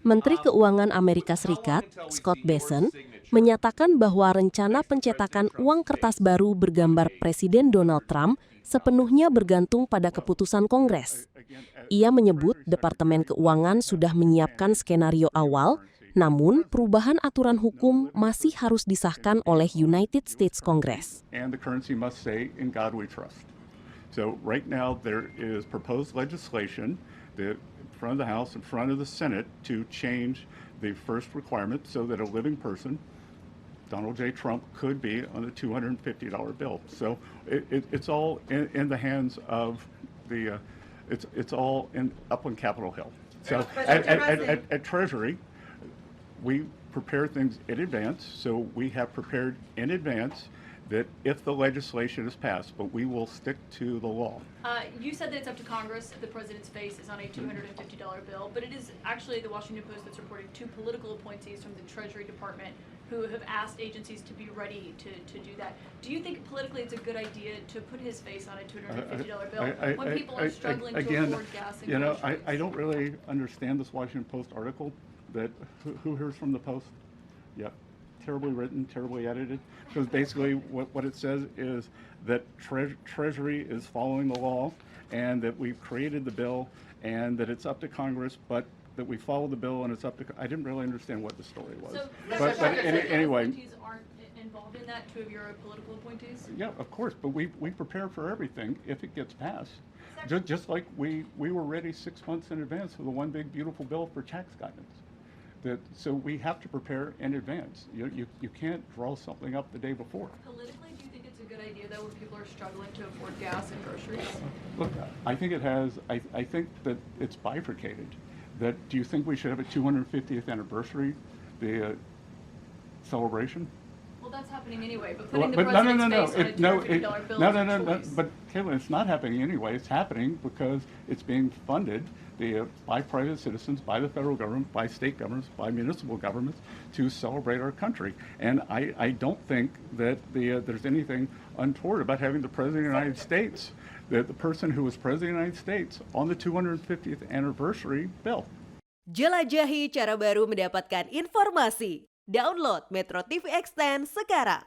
Menteri Keuangan Amerika Serikat, Scott Bessent, menyatakan bahwa rencana pencetakan uang kertas baru bergambar Presiden Donald Trump sepenuhnya bergantung pada keputusan Kongres. Ia menyebut Departemen Keuangan sudah menyiapkan skenario awal, namun perubahan aturan hukum masih harus disahkan oleh United States Congress. And the currency must say, "In God we trust." So right now there is proposed legislation that in front of the House, in front of the Senate, to change the first requirement so that a living person, Donald J. Trump, could be on a $250 bill. So it's all in the hands of the, it's all up on Capitol Hill. So at Treasury, we prepare things in advance, so we have prepared in advance that if the legislation is passed, but we will stick to the law. You said that it's up to Congress if the president's face is on a $250 bill, but it is actually the Washington Post that's reporting two political appointees from the Treasury Department who have asked agencies to be ready to do that. Do you think politically it's a good idea to put his face on a $250 bill when people are struggling to afford gas and groceries? I don't really understand this Washington Post article. That who hears from the Post? Yep. Terribly written, terribly edited. Because basically what it says is that Treasury is following the law and that we've created the bill and that it's up to Congress, but that we follow the bill and it's up to... I didn't really understand what the story was. So, but anyway... appointees aren't involved in that, two of your political appointees? Yeah, of course, but we prepare for everything if it gets passed. Just like we were ready 6 months in advance for the one big beautiful bill for tax guidance. So we have to prepare in advance. You can't draw something up the day before. Politically, do you think it's a good idea though when people are struggling to afford gas and groceries? Look, I think it has. I think that it's bifurcated. That do you think we should have a 250th anniversary, the celebration? Well, that's happening anyway. But putting the president's face on a $250 bill is a choice. But Caitlin, it's not happening anyway. It's happening because it's being funded by private citizens, by the federal government, by state governments, by municipal governments to celebrate our country. And I don't think that there's anything untoward about having the President of the United States, the person who was President of the United States, on the 250th anniversary bill. Jelajahi cara baru mendapatkan informasi. Download Metro TV Extend sekarang.